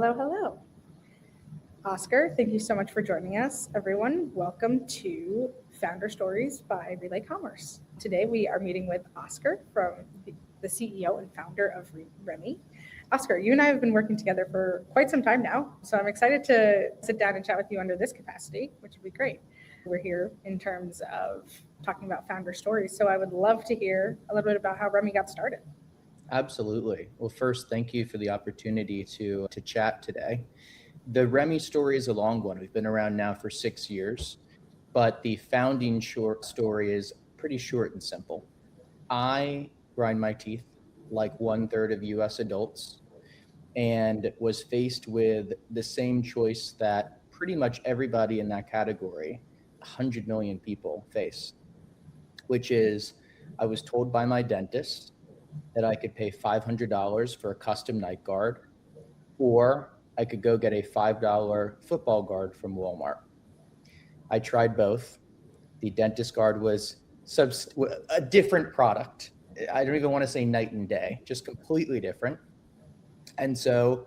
Hello, hello. Oscar, thank you so much for joining us. Everyone, welcome to Founder Stories by Relay Commerce. Today we are meeting with Oscar from the CEO and founder of Remy. Oscar, you and I have been working together for quite some time now, so I'm excited to sit down and chat with you under this capacity, which would be great. We're here in terms of talking about founder stories, so I would love to hear a little bit about how Remy got started. Absolutely. Well, first, thank you for the opportunity to chat today. The Remy story is a long one. We've been around now for 6 years, but the founding short story is pretty short and simple. I grind my teeth like 1/3 of US adults and was faced with the same choice that pretty much everybody in that category, 100 million people, face, which is I was told by my dentist that I could pay $500 for a custom night guard, or I could go get a $5 football guard from Walmart. I tried both. The dentist guard was a different product. I don't even want to say night and day, just completely different. And so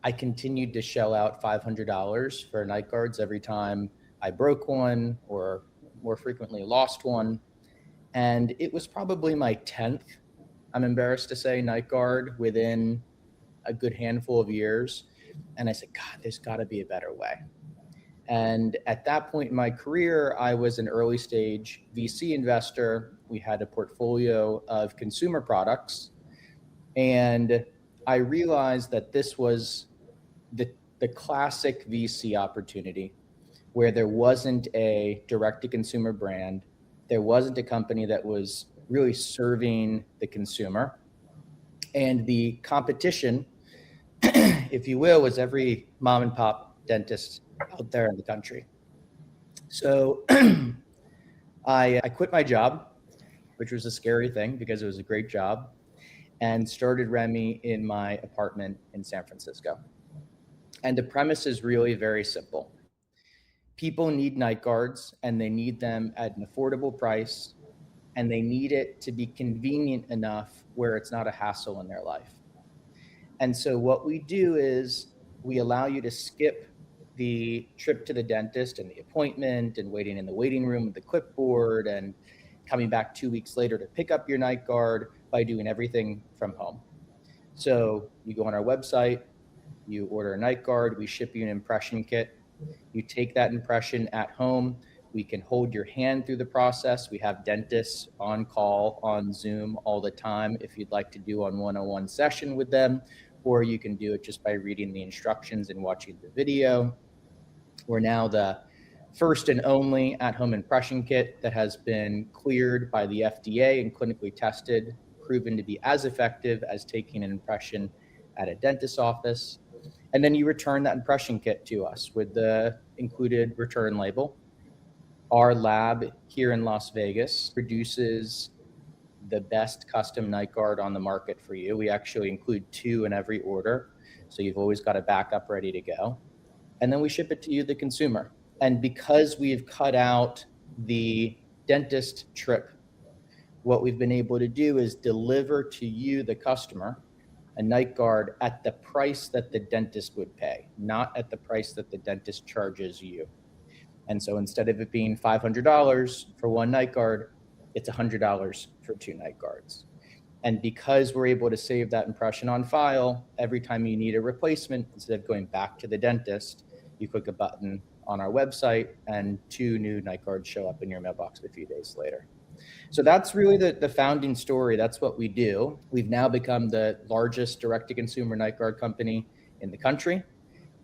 I continued to shell out $500 for night guards every time I broke one, or more frequently lost one. And it was probably my 10th, I'm embarrassed to say, night guard within a good handful of years. And I said, God, there's got to be a better way. And at that point in my career, I was an early stage VC investor. We had a portfolio of consumer products. And I realized that this was the classic VC opportunity where there wasn't a direct-to-consumer brand. There wasn't a company that was really serving the consumer. And the competition, if you will, was every mom and pop dentist out there in the country. So I quit my job, which was a scary thing because it was a great job, and started Remy in my apartment in San Francisco. And the premise is really very simple. People need night guards, and they need them at an affordable price, and they need it to be convenient enough where it's not a hassle in their life. And so what we do is we allow you to skip the trip to the dentist and the appointment and waiting in the waiting room with the clipboard and coming back 2 weeks later to pick up your night guard by doing everything from home. So you go on our website, you order a night guard, we ship you an impression kit. You take that impression at home. We can hold your hand through the process. We have dentists on call on Zoom all the time if you'd like to do a one-on-one session with them, or you can do it just by reading the instructions and watching the video. We're now the first and only at-home impression kit that has been cleared by the FDA and clinically tested, proven to be as effective as taking an impression at a dentist's office. And then you return that impression kit to us with the included return label. Our lab here in Las Vegas produces the best custom night guard on the market for you. We actually include 2 in every order, so you've always got a backup ready to go. And then we ship it to you, the consumer. And because we've cut out the dentist trip, what we've been able to do is deliver to you, the customer, a night guard at the price that the dentist would pay, not at the price that the dentist charges you. And so instead of it being $500 for one night guard, it's $100 for 2 night guards. And because we're able to save that impression on file, every time you need a replacement, instead of going back to the dentist, you click a button on our website and 2 new night guards show up in your mailbox a few days later. So that's really the founding story. That's what we do. We've now become the largest direct-to-consumer night guard company in the country.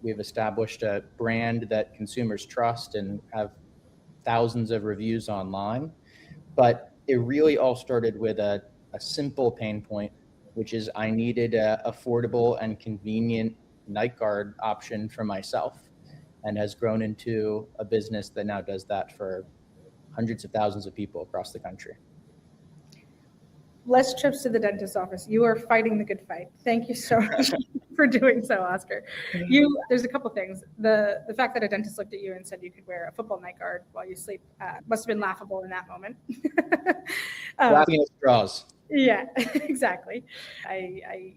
We've established a brand that consumers trust and have thousands of reviews online. But it really all started with a simple pain point, which is I needed an affordable and convenient night guard option for myself, and has grown into a business that now does that for hundreds of thousands of people across the country. Less trips to the dentist's office. You are fighting the good fight. Thank you so much for doing so, Oscar. There's a couple things. The fact that a dentist looked at you and said you could wear a football night guard while you sleep must have been laughable in that moment. Laughing at straws. Yeah, exactly. I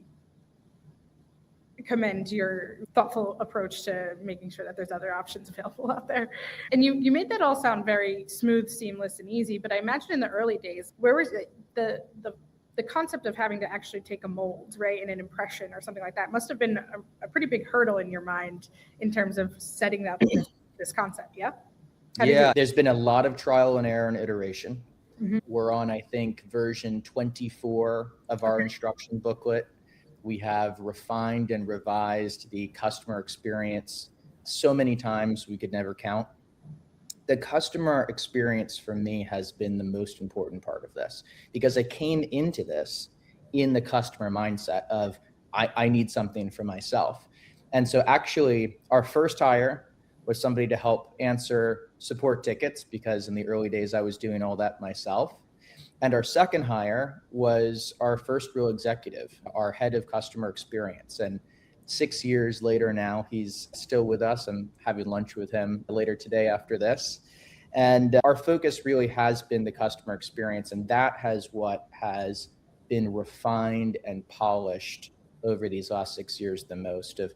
commend your thoughtful approach to making sure that there's other options available out there. And you made that all sound very smooth, seamless, and easy, but I imagine in the early days, where was it, the concept of having to actually take a mold, right, and an impression or something like that must have been a pretty big hurdle in your mind in terms of setting up this concept, yeah? There's been a lot of trial and error and iteration. Mm-hmm. We're on, I think, version 24 of our instruction booklet. We have refined and revised the customer experience so many times we could never count. The customer experience for me has been the most important part of this, because I came into this in the customer mindset of I need something for myself. And so actually our first hire was somebody to help answer support tickets, because in the early days I was doing all that myself. And our second hire was our first real executive, our head of customer experience. And 6 years later now, he's still with us. I'm having lunch with him later today after this. And our focus really has been the customer experience. And that what has been refined and polished over these last 6 years the most, of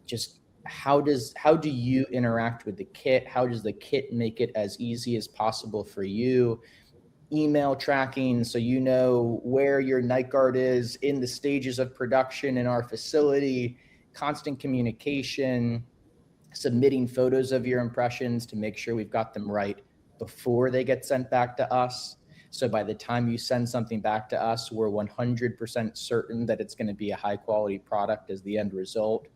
just how do you interact with the kit? How does the kit make it as easy as possible for you? Email tracking, so you know where your night guard is in the stages of production in our facility, constant communication, submitting photos of your impressions to make sure we've got them right before they get sent back to us. So by the time you send something back to us, we're 100% certain that it's going to be a high quality product as the end result.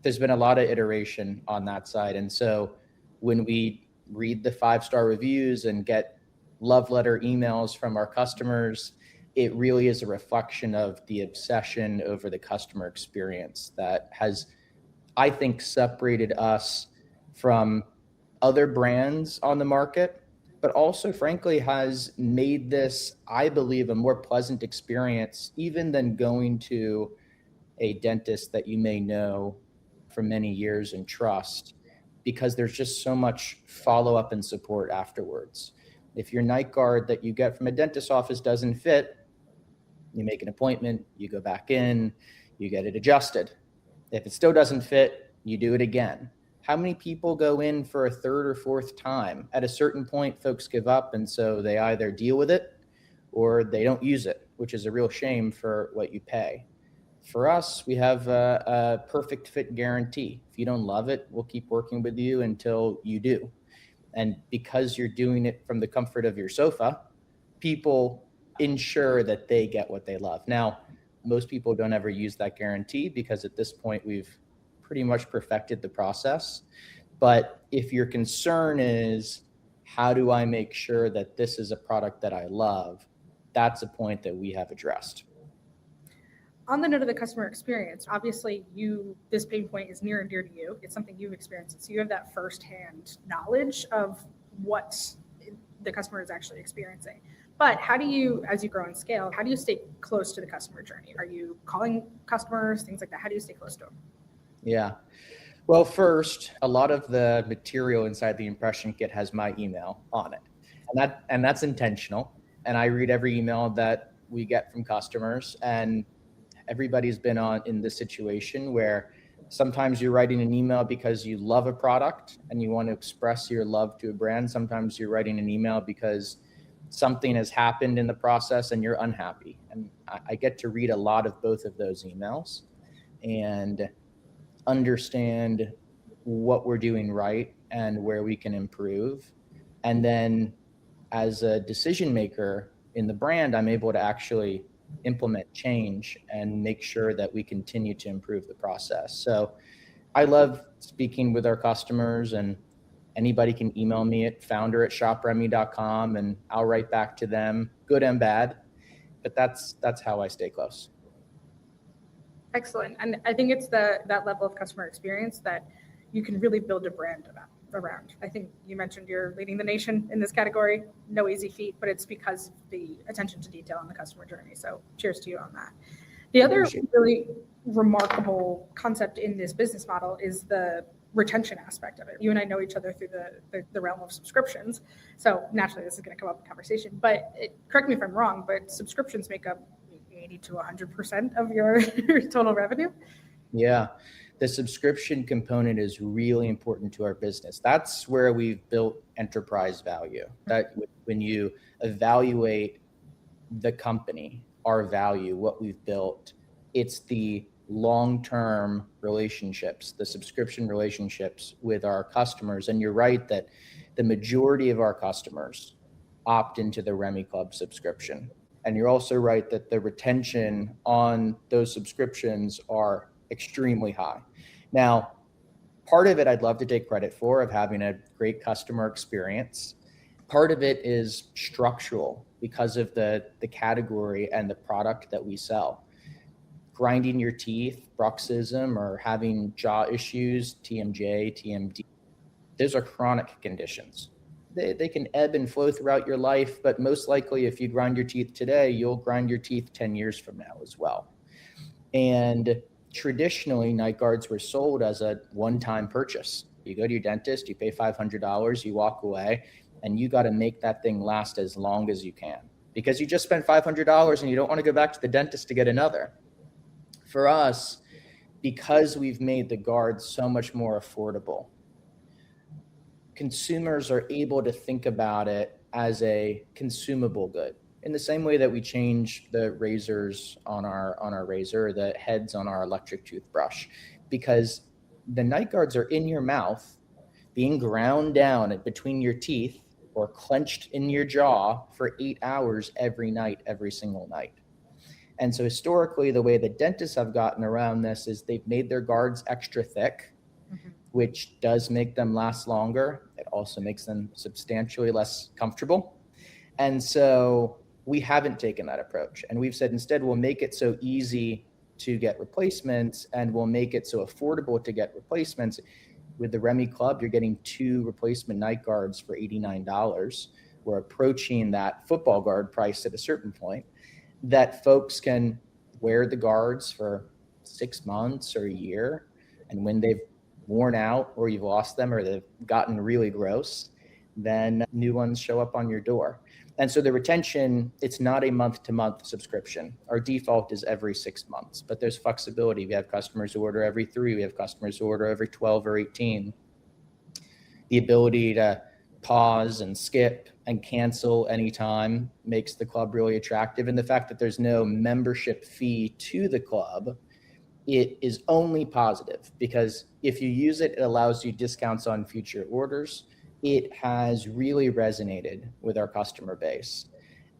There's been a lot of iteration on that side. And so when we read the 5-star reviews and get love letter emails from our customers, it really is a reflection of the obsession over the customer experience that has, I think, separated us from other brands on the market, but also, frankly, has made this, I believe, a more pleasant experience even than going to a dentist that you may know for many years and trust, because there's just so much follow-up and support afterwards. If your night guard that you get from a dentist's office doesn't fit, you make an appointment, you go back in, you get it adjusted. If it still doesn't fit, you do it again. How many people go in for a third or fourth time? At a certain point, folks give up, and so they either deal with it or they don't use it, which is a real shame for what you pay. For us, we have a perfect fit guarantee. If you don't love it, we'll keep working with you until you do. And because you're doing it from the comfort of your sofa, people ensure that they get what they love. Now, most people don't ever use that guarantee, because at this point we've pretty much perfected the process. But if your concern is, how do I make sure that this is a product that I love, that's a point that we have addressed. On the note of the customer experience, obviously this pain point is near and dear to you. It's something you've experienced. So you have that firsthand knowledge of what the customer is actually experiencing. But how do you, as you grow and scale, how do you stay close to the customer journey? Are you calling customers, things like that? How do you stay close to them? Yeah. Well, first, a lot of the material inside the impression kit has my email on it. And that's intentional. And I read every email that we get from customers, and everybody's been in this situation where sometimes you're writing an email because you love a product and you want to express your love to a brand. Sometimes you're writing an email because something has happened in the process and you're unhappy. And I get to read a lot of both of those emails and understand what we're doing right and where we can improve. And then as a decision maker in the brand, I'm able to actually implement change and make sure that we continue to improve the process. So I love speaking with our customers, and anybody can email me at founder@shopremy.com and I'll write back to them, good and bad. But that's how I stay close. Excellent. And I think it's that level of customer experience that you can really build a brand around. I think you mentioned you're leading the nation in this category. No easy feat, but it's because of the attention to detail on the customer journey. So cheers to you on that. The other really remarkable concept in this business model is the retention aspect of it. You and I know each other through the realm of subscriptions. So naturally this is going to come up in conversation, but correct me if I'm wrong, but subscriptions make up 80 to 100% of your total revenue. Yeah. The subscription component is really important to our business. That's where we've built enterprise value. That when you evaluate the company, our value, what we've built, it's the long-term relationships, the subscription relationships with our customers. And you're right that the majority of our customers opt into the Remy Club subscription. And you're also right that the retention on those subscriptions are extremely high. Now, part of it I'd love to take credit for, of having a great customer experience. Part of it is structural because of the category and the product that we sell. Grinding your teeth, bruxism, or having jaw issues, TMJ, TMD, those are chronic conditions. They can ebb and flow throughout your life, but most likely if you grind your teeth today, you'll grind your teeth 10 years from now as well. And traditionally, night guards were sold as a one-time purchase. You go to your dentist, you pay $500, you walk away, and you got to make that thing last as long as you can because you just spent $500 and you don't want to go back to the dentist to get another. For us, because we've made the guards so much more affordable, consumers are able to think about it as a consumable good. In the same way that we change the razors on our razor, the heads on our electric toothbrush, because the night guards are in your mouth, being ground down between your teeth or clenched in your jaw for 8 hours every night, every single night. And so historically, the way the dentists have gotten around this is they've made their guards extra thick, which does make them last longer. It also makes them substantially less comfortable. And so we haven't taken that approach. And we've said instead, we'll make it so easy to get replacements and we'll make it so affordable to get replacements. With the Remy Club, you're getting 2 replacement night guards for $89. We're approaching that football guard price at a certain point that folks can wear the guards for 6 months or a year. And when they've worn out or you've lost them or they've gotten really gross, then new ones show up on your door. And so the retention, it's not a month-to-month subscription. Our default is every 6 months, but there's flexibility. We have customers who order every 3. We have customers who order every 12 or 18. The ability to pause and skip and cancel anytime makes the club really attractive. And the fact that there's no membership fee to the club, it is only positive because if you use it, it allows you discounts on future orders. It has really resonated with our customer base.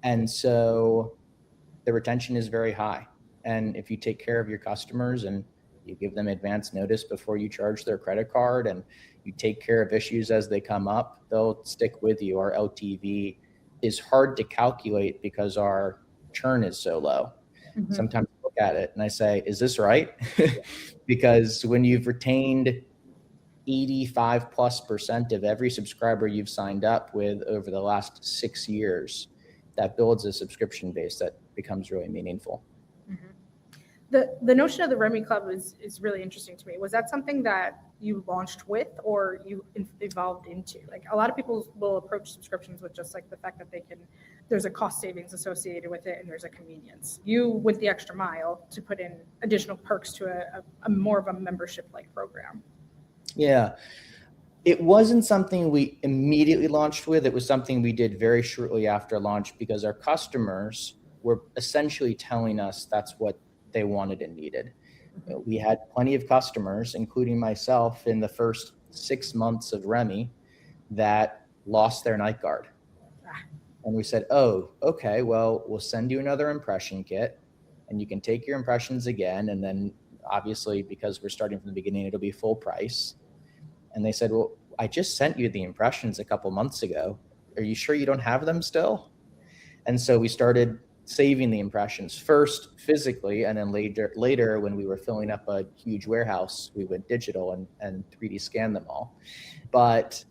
And so the retention is very high. And if you take care of your customers and you give them advance notice before you charge their credit card and you take care of issues as they come up, they'll stick with you. Our LTV is hard to calculate because our churn is so low. Sometimes I look at it and I say, is this right? Because when you've retained 85+% of every subscriber you've signed up with over the last 6 years, that builds a subscription base that becomes really meaningful. The notion of the Remy Club is really interesting to me. Was that something that you launched with or you evolved into? Like a lot of people will approach subscriptions with just like the fact that there's a cost savings associated with it and there's a convenience. You went the extra mile to put in additional perks to a more of a membership-like program. Yeah, it wasn't something we immediately launched with. It was something we did very shortly after launch because our customers were essentially telling us that's what they wanted and needed. We had plenty of customers, including myself, in the first 6 months of Remy that lost their night guard. And we said, oh, okay, well, we'll send you another impression kit and you can take your impressions again. And then obviously, because we're starting from the beginning, it'll be full price. And they said, well, I just sent you the impressions a couple months ago. Are you sure you don't have them still? And so we started saving the impressions first physically, and then later when we were filling up a huge warehouse, we went digital and 3D scan them all. But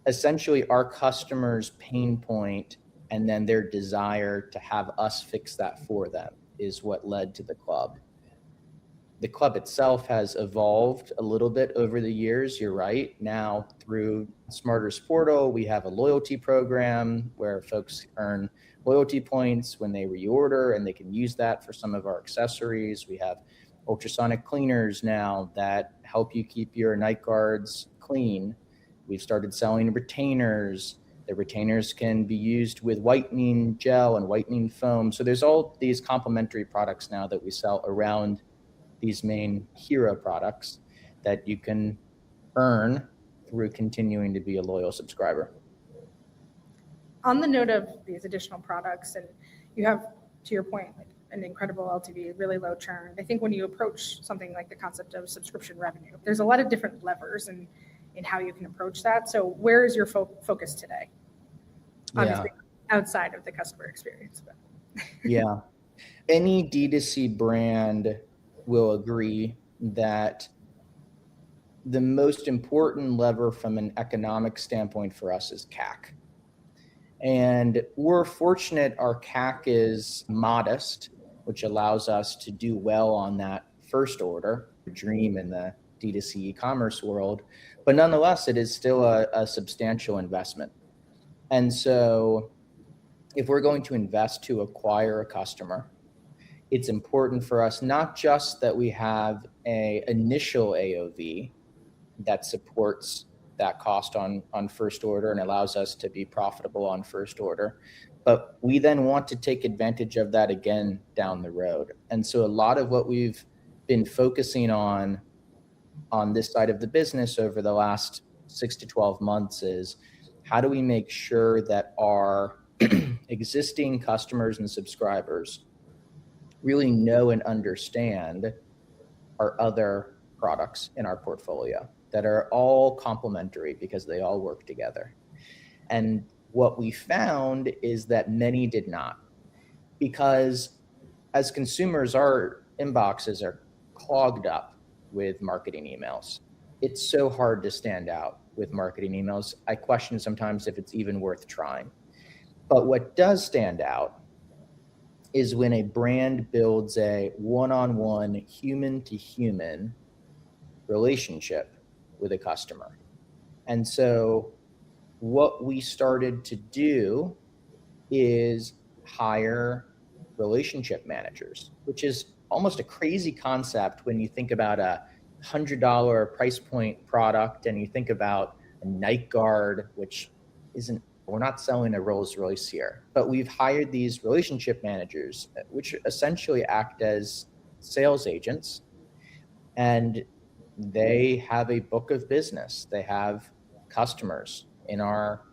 essentially our customers' pain point and then their desire to have us fix that for them is what led to the club. The club itself has evolved a little bit over the years. You're right. Now through Smarter's Portal, we have a loyalty program where folks earn loyalty points when they reorder and they can use that for some of our accessories. We have ultrasonic cleaners now that help you keep your night guards clean. We've started selling retainers. The retainers can be used with whitening gel and whitening foam. So there's all these complementary products now that we sell around these main hero products that you can earn through continuing to be a loyal subscriber. On the note of these additional products, and you have, to your point, like an incredible LTV, really low churn. I think when you approach something like the concept of subscription revenue, there's a lot of different levers in how you can approach that. So where is your focus today? Obviously, outside of the customer experience. But. Yeah. Any D2C brand will agree that the most important lever from an economic standpoint for us is CAC. And we're fortunate our CAC is modest, which allows us to do well on that first order, dream in the D2C e-commerce world. But nonetheless, it is still a substantial investment. And so if we're going to invest to acquire a customer, it's important for us not just that we have an initial AOV that supports that cost on first order and allows us to be profitable on first order, but we then want to take advantage of that again down the road. And so a lot of what we've been focusing on this side of the business over the last 6 to 12 months is how do we make sure that our existing customers and subscribers really know and understand our other products in our portfolio that are all complementary because they all work together. And what we found is that many did not, because as consumers, our inboxes are clogged up with marketing emails. It's so hard to stand out with marketing emails. I question sometimes if it's even worth trying. But what does stand out is when a brand builds a one-on-one, human-to-human relationship with a customer. And so what we started to do is hire relationship managers, which is almost a crazy concept when you think about a $100 price point product and you think about a night guard, which isn't, we're not selling a Rolls Royce here, but we've hired these relationship managers, which essentially act as sales agents, and they have a book of business. They have customers in our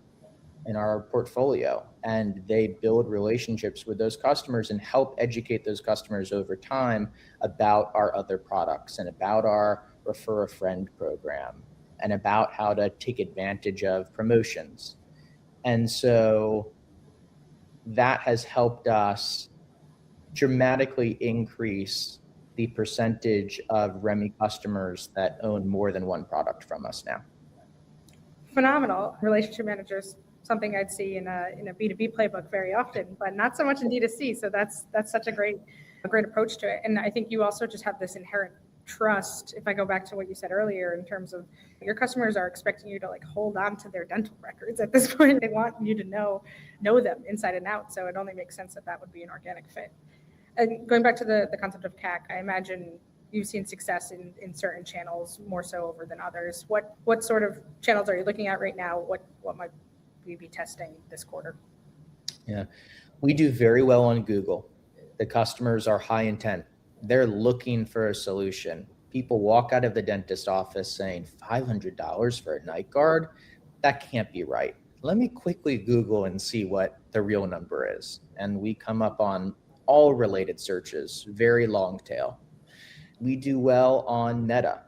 portfolio, and they build relationships with those customers and help educate those customers over time about our other products and about our refer a friend program and about how to take advantage of promotions. And so that has helped us dramatically increase the percentage of Remy customers that own more than one product from us now. Phenomenal. Relationship managers, something I'd see in a B2B playbook very often, but not so much in D2C. So that's such a great approach to it. And I think you also just have this inherent trust. If I go back to what you said earlier, in terms of your customers are expecting you to like hold on to their dental records at this point. They want you to know them inside and out. So it only makes sense that would be an organic fit. And going back to the concept of CAC, I imagine you've seen success in certain channels more so over than others. What sort of channels are you looking at right now? What might we be testing this quarter? Yeah, we do very well on Google. The customers are high intent. They're looking for a solution. People walk out of the dentist office saying $500 for a night guard? That can't be right. Let me quickly Google and see what the real number is. And we come up on all related searches, very long tail. We do well on Meta.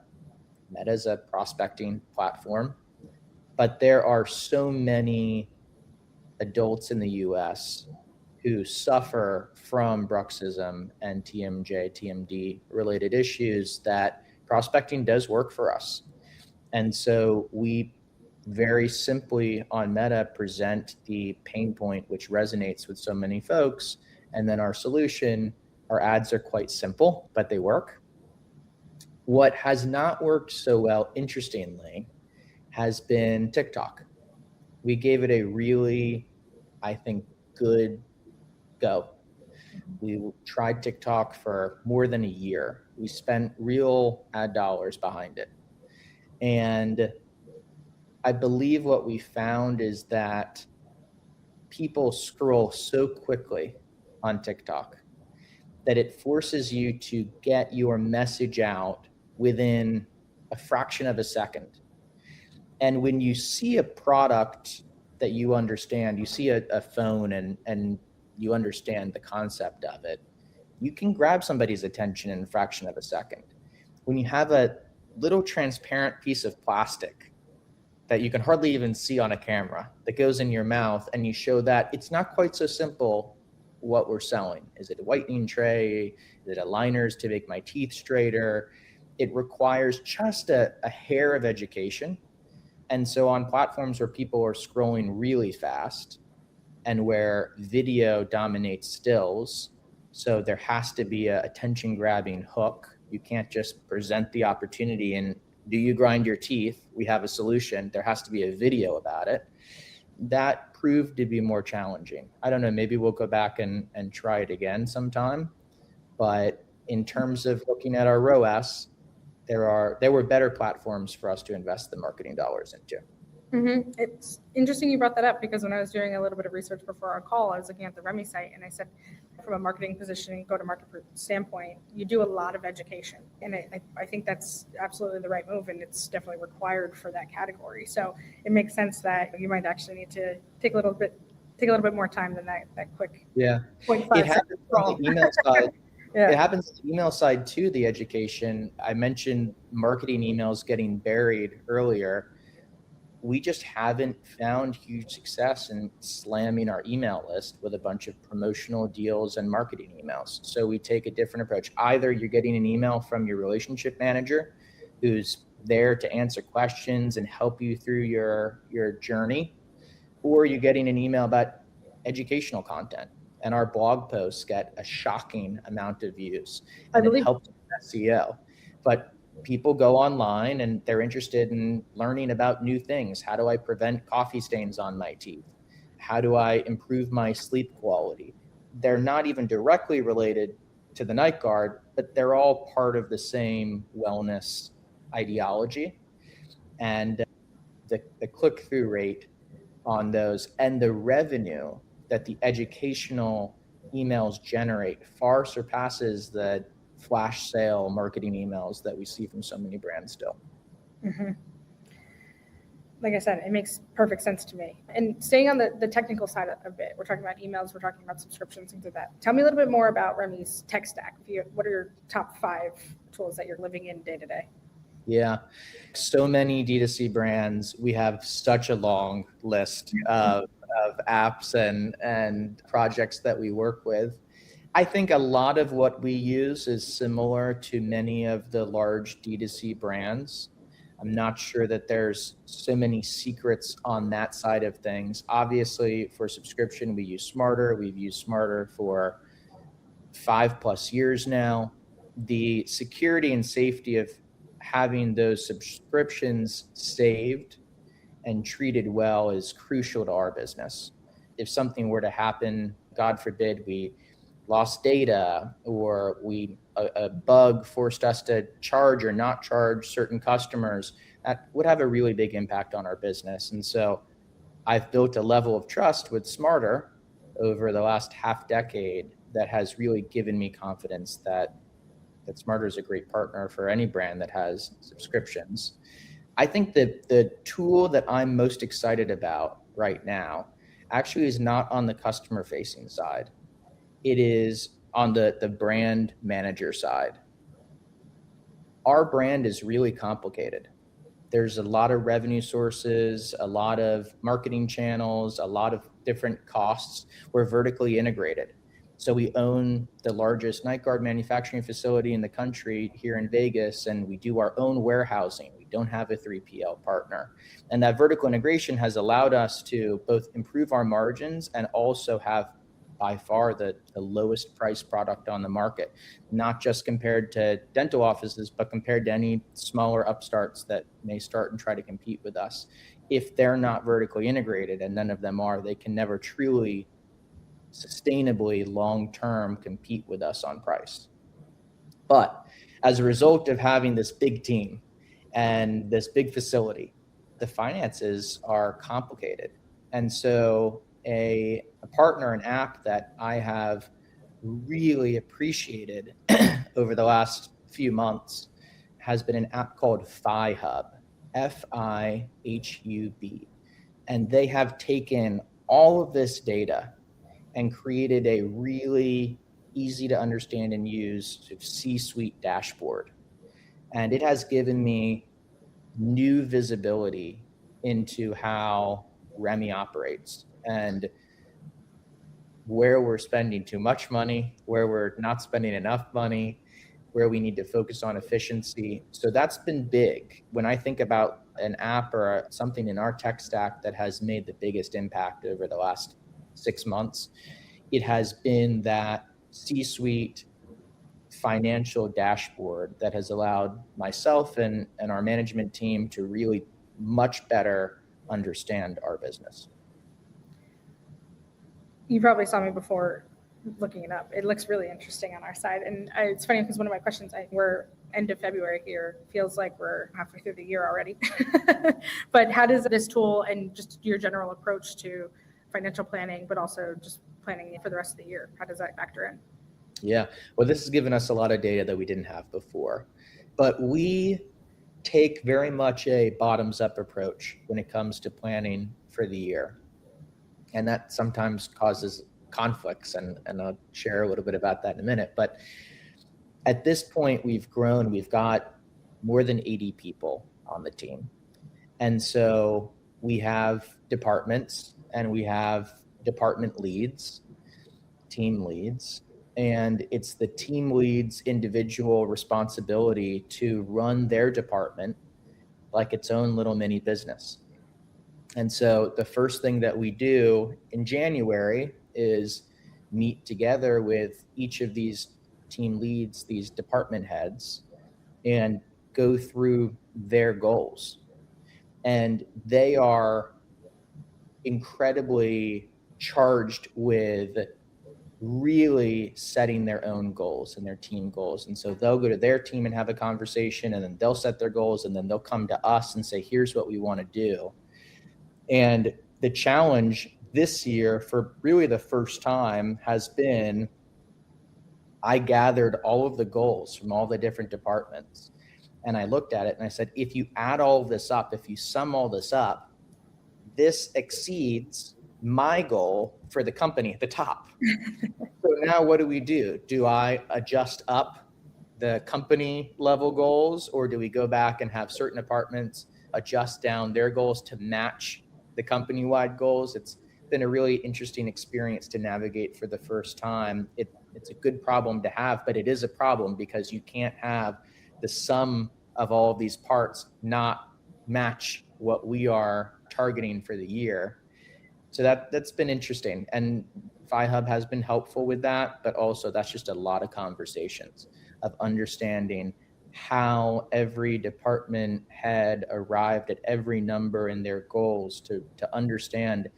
Meta is a prospecting platform, but there are so many adults in the US who suffer from bruxism and TMJ, TMD related issues that prospecting does work for us. And so we very simply on Meta present the pain point which resonates with so many folks. And then our solution, our ads are quite simple, but they work. What has not worked so well, interestingly, has been TikTok. We gave it a really, I think, good go. We tried TikTok for more than a year. We spent real ad dollars behind it. And I believe what we found is that people scroll so quickly on TikTok that it forces you to get your message out within a fraction of a second. And when you see a product that you understand, you see a phone and you understand the concept of it, you can grab somebody's attention in a fraction of a second. When you have a little transparent piece of plastic that you can hardly even see on a camera that goes in your mouth and you show that, it's not quite so simple what we're selling. Is it a whitening tray? Is it aligners to make my teeth straighter? It requires just a hair of education. And so on platforms where people are scrolling really fast and where video dominates stills, so there has to be a attention grabbing hook. You can't just present the opportunity and do you grind your teeth? We have a solution. There has to be a video about it. That proved to be more challenging. I don't know, maybe we'll go back and try it again sometime. But in terms of looking at our ROAS, there were better platforms for us to invest the marketing dollars into. Mm-hmm. It's interesting you brought that up, because when I was doing a little bit of research before our call, I was looking at the Remy site and I said, from a marketing positioning, go-to-market standpoint, you do a lot of education. And I think that's absolutely the right move, and it's definitely required for that category. So it makes sense that you might actually need to take a little bit more time than that quick. Yeah. 0.5 It happens on the email side. Yeah. It happens on the email side too, the education. I mentioned marketing emails getting buried earlier. We just haven't found huge success in slamming our email list with a bunch of promotional deals and marketing emails. So we take a different approach. Either you're getting an email from your relationship manager who's there to answer questions and help you through your journey, or you're getting an email about educational content. And our blog posts get a shocking amount of views, and it helps with SEO. But people go online and they're interested in learning about new things. How do I prevent coffee stains on my teeth? How do I improve my sleep quality? They're not even directly related to the night guard, but they're all part of the same wellness ideology. And the click-through rate on those and the revenue that the educational emails generate far surpasses the flash sale marketing emails that we see from so many brands still. Mm-hmm. Like I said, it makes perfect sense to me. And staying on the technical side a bit, we're talking about emails, we're talking about subscriptions, things like that. Tell me a little bit more about Remy's tech stack. What are your top 5 tools that you're living in day to day? Yeah, so many D2C brands. We have such a long list of apps and projects that we work with. I think a lot of what we use is similar to many of the large D2C brands. I'm not sure that there's so many secrets on that side of things. Obviously, for subscription, we use Smarter. We've used Smarter for 5+ years now. The security and safety of having those subscriptions saved and treated well is crucial to our business. If something were to happen, God forbid, we lost data or a bug forced us to charge or not charge certain customers, that would have a really big impact on our business. And so I've built a level of trust with Smarter over the last half decade that has really given me confidence that Smarter is a great partner for any brand that has subscriptions. I think that the tool that I'm most excited about right now actually is not on the customer facing side. It is on the brand manager side. Our brand is really complicated. There's a lot of revenue sources, a lot of marketing channels, a lot of different costs. We're vertically integrated. So we own the largest night guard manufacturing facility in the country here in Vegas, and we do our own warehousing. We don't have a 3PL partner. And that vertical integration has allowed us to both improve our margins and also have by far the lowest price product on the market, not just compared to dental offices, but compared to any smaller upstarts that may start and try to compete with us. If they're not vertically integrated, and none of them are, they can never truly sustainably long-term compete with us on price. But as a result of having this big team and this big facility, the finances are complicated. And so a partner, an app that I have really appreciated over the last few months has been an app called FiHub, FIHUB. And they have taken all of this data and created a really easy to understand and use C-suite dashboard. And it has given me new visibility into how Remy operates and where we're spending too much money, where we're not spending enough money, where we need to focus on efficiency. So that's been big. When I think about an app or something in our tech stack that has made the biggest impact over the last 6 months, it has been that C-suite financial dashboard that has allowed myself and our management team to really much better understand our business. You probably saw me before looking it up. It looks really interesting on our side. And it's funny because one of my questions, we're end of February here, feels like we're halfway through the year already. But how does this tool and just your general approach to financial planning, but also just planning for the rest of the year, how does that factor in? Yeah, well, this has given us a lot of data that we didn't have before. But we take very much a bottoms-up approach when it comes to planning for the year. And that sometimes causes conflicts, and I'll share a little bit about that in a minute. But at this point, we've grown. We've got more than 80 people on the team. And so we have departments, and we have department leads, team leads, and it's the team lead's individual responsibility to run their department like its own little mini business. And so the first thing that we do in January is meet together with each of these team leads, these department heads, and go through their goals. And they are incredibly charged with really setting their own goals and their team goals. And so they'll go to their team and have a conversation, and then they'll set their goals, and then they'll come to us and say, here's what we want to do. And the challenge this year, for really the first time, has been I gathered all of the goals from all the different departments, and I looked at it and I said, if you add all of this up, if you sum all this up, this exceeds my goal for the company at the top. So now what do? Do I adjust up the company level goals, or do we go back and have certain departments adjust down their goals to match the company-wide goals? It's been a really interesting experience to navigate for the first time. It's a good problem to have, but it is a problem because you can't have the sum of all of these parts not match what we are targeting for the year. So that's been interesting. And FiHub has been helpful with that, but also that's just a lot of conversations of understanding how every department head arrived at every number in their goals to understand,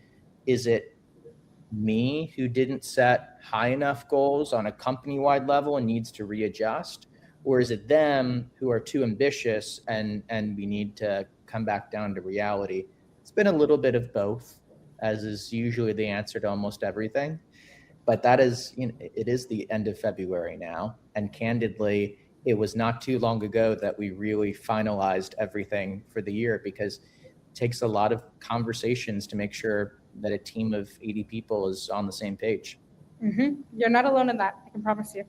is it me who didn't set high enough goals on a company-wide level and needs to readjust? Or is it them who are too ambitious and we need to come back down to reality? It's been a little bit of both, as is usually the answer to almost everything. But that is, it is the end of February now. And candidly, it was not too long ago that we really finalized everything for the year, because it takes a lot of conversations to make sure that a team of 80 people is on the same page. Mm-hmm. You're not alone in that, I can promise you.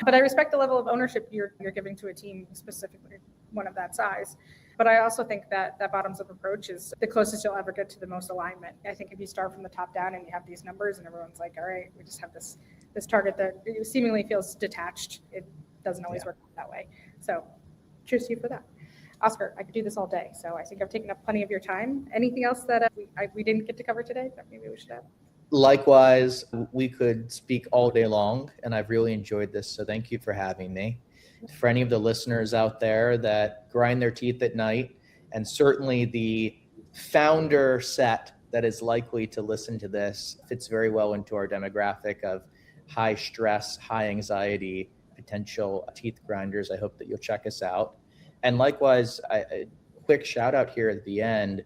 But I respect the level of ownership you're giving to a team, specifically one of that size. But I also think that bottoms-up approach is the closest you'll ever get to the most alignment. I think if you start from the top down and you have these numbers and everyone's like, all right, we just have this target that seemingly feels detached, it doesn't always work that way. So cheers to you for that. Oscar, I could do this all day, so I think I've taken up plenty of your time. Anything else that we didn't get to cover today that maybe we should have? Likewise, we could speak all day long, and I've really enjoyed this, so thank you for having me. For any of the listeners out there that grind their teeth at night, and certainly the founder set that is likely to listen to this fits very well into our demographic of high stress, high anxiety, potential teeth grinders. I hope that you'll check us out. And likewise, a quick shout out here at the end.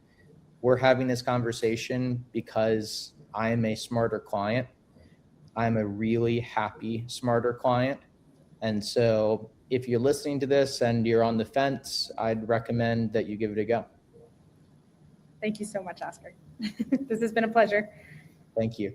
We're having this conversation because I'm a smarter client. I'm a really happy, smarter client. And so if you're listening to this and you're on the fence, I'd recommend that you give it a go. Thank you so much, Oscar. This has been a pleasure. Thank you.